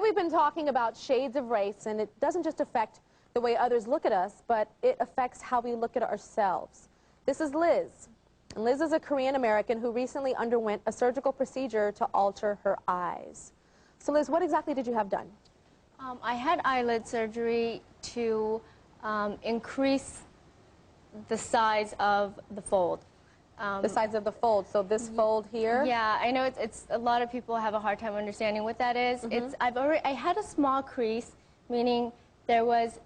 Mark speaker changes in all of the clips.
Speaker 1: Today we've been talking about shades of race, and it doesn't just affect the way others look at us, but it affects how we look at ourselves. This is Liz. And Liz is a Korean American who recently underwent a surgical procedure to alter her eyes. So Liz, what exactly did you have done?
Speaker 2: I had eyelid surgery to increase the size of the fold.
Speaker 1: The size of the fold, so this fold here?
Speaker 2: Yeah, I know it's a lot of people have a hard time understanding what that is. I had a small crease, meaning there was,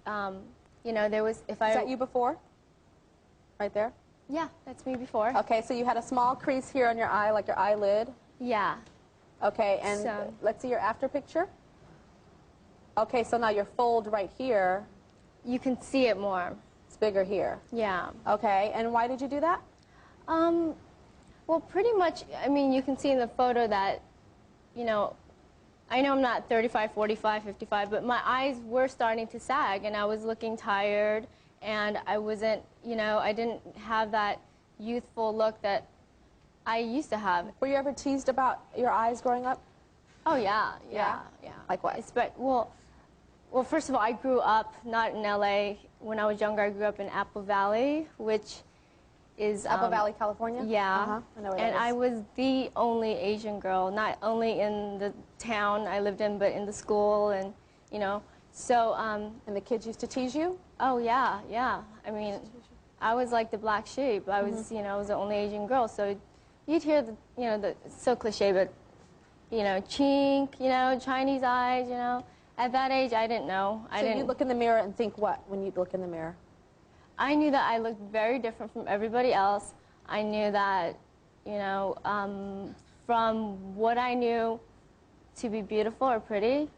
Speaker 2: you know, there was, if I...
Speaker 1: Is that you before? Right there?
Speaker 2: Yeah, that's me before.
Speaker 1: Okay, so you had a small crease here on your eye, like your eyelid.
Speaker 2: Yeah.
Speaker 1: Okay, and
Speaker 2: So,
Speaker 1: let's see your after picture. Okay, so now your fold right here.
Speaker 2: you can see it more.
Speaker 1: It's bigger here.
Speaker 2: Yeah.
Speaker 1: Okay, and why did you do that?
Speaker 2: Well, pretty much, I mean, you can see in the photo that, you know I'm not 35, 45, 55, but my eyes were starting to sag, and I was looking tired, and I wasn't, you know, I didn't have that youthful look that I used to have.
Speaker 1: Were you ever teased about your eyes growing up?
Speaker 2: Oh, yeah.
Speaker 1: Like what?
Speaker 2: Well, first of all, I grew up not in L.A. When I was younger, I grew up in Apple Valley, which is...
Speaker 1: Apple Valley, California?
Speaker 2: Yeah.
Speaker 1: I know where that
Speaker 2: and
Speaker 1: is.
Speaker 2: I was the only Asian girl, not only in the town I lived in, but in the school, and, you know, so...
Speaker 1: And the kids used to tease you?
Speaker 2: Oh, yeah. I mean, I was like the black sheep. I was, you know, I was the only Asian girl, so you'd hear the, you know, it's so cliche, but, you know, chink, you know, Chinese eyes, you know. At that age, I didn't know.
Speaker 1: So you look in the mirror and think what when you look in the mirror?
Speaker 2: I knew that I looked very different from everybody else. I knew that, you know, from what I knew to be beautiful or pretty,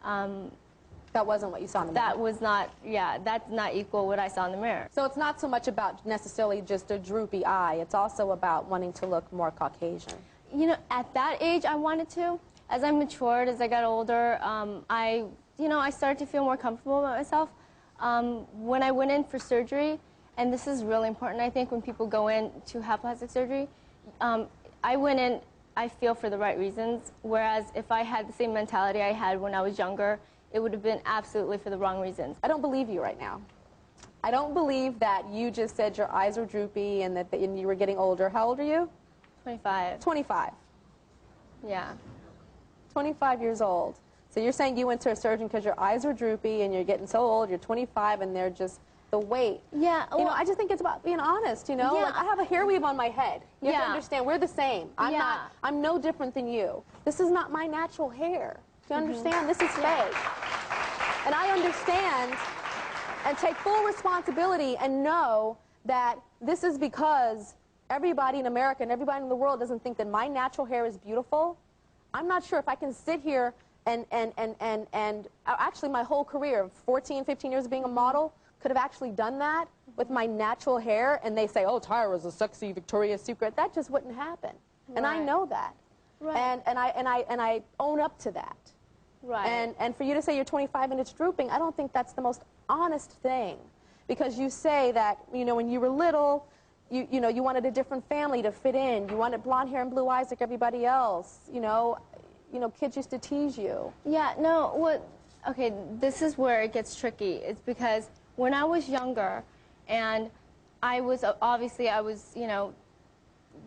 Speaker 1: that wasn't what you saw in the mirror?
Speaker 2: That was not, yeah, that's not equal what I saw in the mirror.
Speaker 1: So it's not so much about necessarily just a droopy eye. It's also about wanting to look more Caucasian.
Speaker 2: You know, at that age, I wanted to. As I matured, as I got older, I started to feel more comfortable about myself. When I went in for surgery, and this is really important, I think, when people go in to have plastic surgery, I went in, I feel, for the right reasons, whereas if I had the same mentality I had when I was younger, it would have been absolutely for the wrong reasons.
Speaker 1: I don't believe you right now. I don't believe that you just said your eyes were droopy and that you were getting older. How old are you?
Speaker 2: 25.
Speaker 1: 25.
Speaker 2: Yeah.
Speaker 1: 25 years old. So you're saying you went to a surgeon because your eyes were droopy and you're getting so old, you're 25, and they're just the weight.
Speaker 2: Yeah.
Speaker 1: Well, you know, I just think it's about being honest, you know?
Speaker 2: Yeah.
Speaker 1: Like, I have a hair weave on my head. You have to understand, we're the same. I'm no different than you. This is not my natural hair. Do you understand? This is fake. And I understand and take full responsibility and know that this is because everybody in America and everybody in the world doesn't think that my natural hair is beautiful. I'm not sure if I can sit here and actually my whole career, 14, 15 years of being a model, could have actually done that with my natural hair, and they say, oh, Tyra's a sexy Victoria's Secret. That just wouldn't happen. Right. And I know that. Right. And I own up to that.
Speaker 2: Right.
Speaker 1: And for you to say you're 25 and it's drooping, I don't think that's the most honest thing. Because you say that, you know, when you were little, you know, you wanted a different family to fit in. You wanted blonde hair and blue eyes like everybody else. You know, kids used to tease you.
Speaker 2: Yeah, no, okay, this is where it gets tricky. It's because when I was younger, and I was, you know,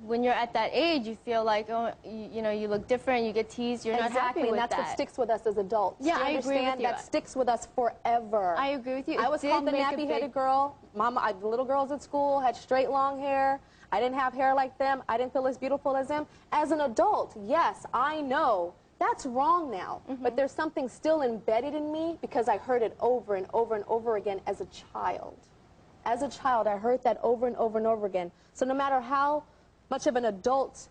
Speaker 2: when you're at that age, you feel like, oh, you know, you look different, you get teased, you're not happy with that.
Speaker 1: Exactly, and that's what sticks with us as adults.
Speaker 2: Yeah, I agree with you.
Speaker 1: That sticks with us forever.
Speaker 2: I agree with you.
Speaker 1: I was called the nappy-headed girl. Mama, the little girls at school had straight, long hair. I didn't have hair like them. I didn't feel as beautiful as them. As an adult, yes, I know that's wrong now. But there's something still embedded in me because I heard it over and over and over again as a child. As a child, I heard that over and over and over again. So no matter how much of an adult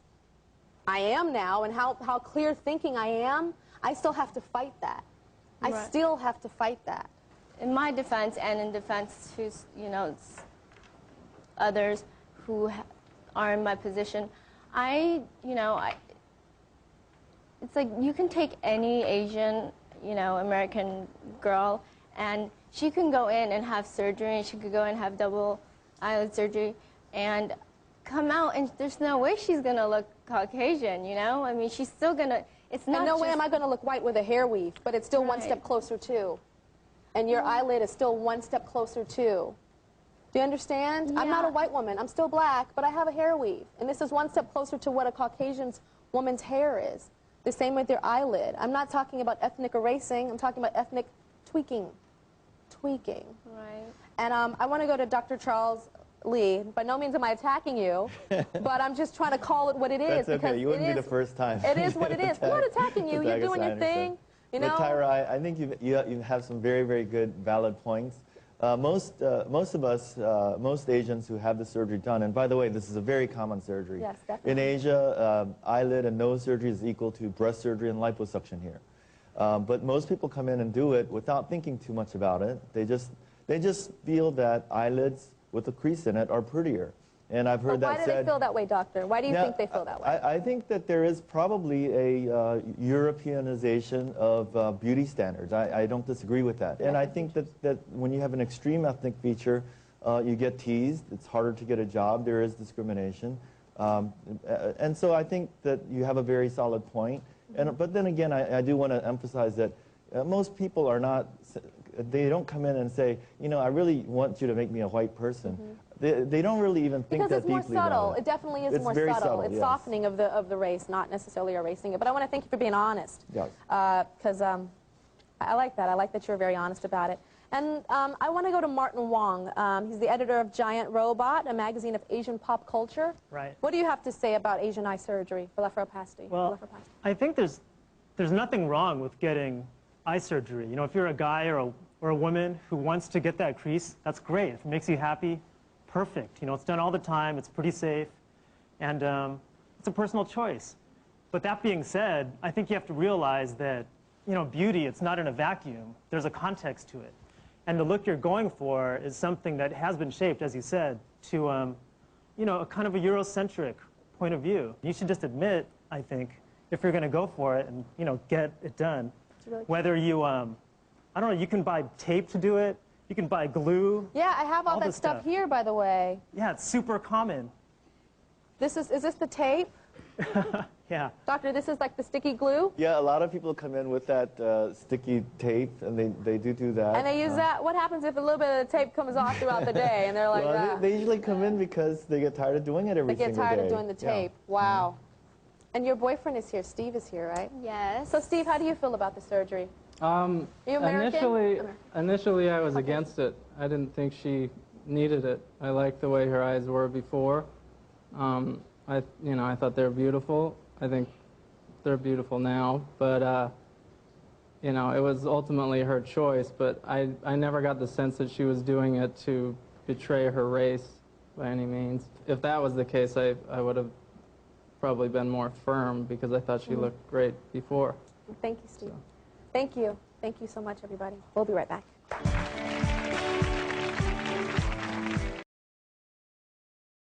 Speaker 1: I am now and how clear thinking I am, I still have to fight that. Right. I still have to fight that.
Speaker 2: In my defense, and in defense to, you know, others who are in my position, it's like you can take any Asian, you know, American girl, and she can go in and have surgery, she could go in and have double eyelid surgery, and come out and there's no way she's going to look Caucasian, you know? I mean, she's still going to, it's not
Speaker 1: and no
Speaker 2: just,
Speaker 1: way am I going to look white with a hair weave, but it's still one step closer too. And your eyelid is still one step closer too. Do you understand?
Speaker 2: Yeah.
Speaker 1: I'm not a white woman. I'm still black, but I have a hair weave. And this is one step closer to what a Caucasian woman's hair is. The same with your eyelid. I'm not talking about ethnic erasing. I'm talking about ethnic tweaking. Tweaking.
Speaker 2: Right.
Speaker 1: And I want to go to Dr. Charles Lee. By no means am I attacking you, but I'm just trying to call it what it is.
Speaker 3: That's okay. You wouldn't be the first time.
Speaker 1: It is what it is. I'm not attacking you. You're doing your thing. You know?
Speaker 3: But Tyra, I think you have some very, very good, valid points. Most of us, most Asians who have the surgery done, and by the way, this is a very common surgery.
Speaker 1: Yes, definitely.
Speaker 3: In Asia, eyelid and nose surgery is equal to breast surgery and liposuction here. But most people come in and do it without thinking too much about it. They just feel that eyelids with a crease in it are prettier. And I've heard that said.
Speaker 1: Why do they feel that way, doctor? Why do you think they feel that way?
Speaker 3: I think that there is probably a Europeanization of beauty standards. I don't disagree with that. And I think that when you have an extreme ethnic feature, you get teased. It's harder to get a job. There is discrimination. And so I think that you have a very solid point. But then again, I do want to emphasize that most people are not, they don't come in and say, you know, I really want you to make me a white person. They don't really even think that deeply about it.
Speaker 1: Because it's more subtle. It definitely is more
Speaker 3: very
Speaker 1: subtle. It's
Speaker 3: yes.
Speaker 1: softening of the race, not necessarily erasing it. But I want to thank you for being honest.
Speaker 3: Yes.
Speaker 1: Because I like that. I like that you're very honest about it. And I want to go to Martin Wong. He's the editor of Giant Robot, a magazine of Asian pop culture.
Speaker 4: Right.
Speaker 1: What do you have to say about Asian eye surgery, blepharoplasty?
Speaker 4: Well, I think there's nothing wrong with getting eye surgery. You know, if you're a guy or a woman who wants to get that crease, that's great. If it makes you happy, perfect. You know, it's done all the time. It's pretty safe, and it's a personal choice. But that being said, I think you have to realize that, you know, beauty, it's not in a vacuum. There's a context to it. And the look you're going for is something that has been shaped, as you said, to, you know, a kind of a Eurocentric point of view. You should just admit, I think, if you're going to go for it and, you know, get it done, really whether you, I don't know, you can buy tape to do it, you can buy glue.
Speaker 1: Yeah, I have all that stuff here, by the way.
Speaker 4: Yeah, it's super common.
Speaker 1: Is this the tape?
Speaker 4: Yeah.
Speaker 1: Doctor, this is like the sticky glue?
Speaker 3: Yeah, a lot of people come in with that sticky tape, and they do that.
Speaker 1: And they use that? What happens if a little bit of the tape comes off throughout the day, and they're like,
Speaker 3: well, they usually come in because they get tired of doing it every single day.
Speaker 1: They get tired of doing the tape. Yeah. Wow. And your boyfriend is here. Steve is here, right?
Speaker 2: Yes.
Speaker 1: So, Steve, how do you feel about the surgery? Are you American?
Speaker 5: Initially, I was against it. I didn't think she needed it. I liked the way her eyes were before. I thought they were beautiful. I think they're beautiful now. But, you know, it was ultimately her choice. But I never got the sense that she was doing it to betray her race by any means. If that was the case, I would have probably been more firm because I thought she looked great before.
Speaker 1: Thank you, Steve. So. Thank you. Thank you so much, everybody. We'll be right back.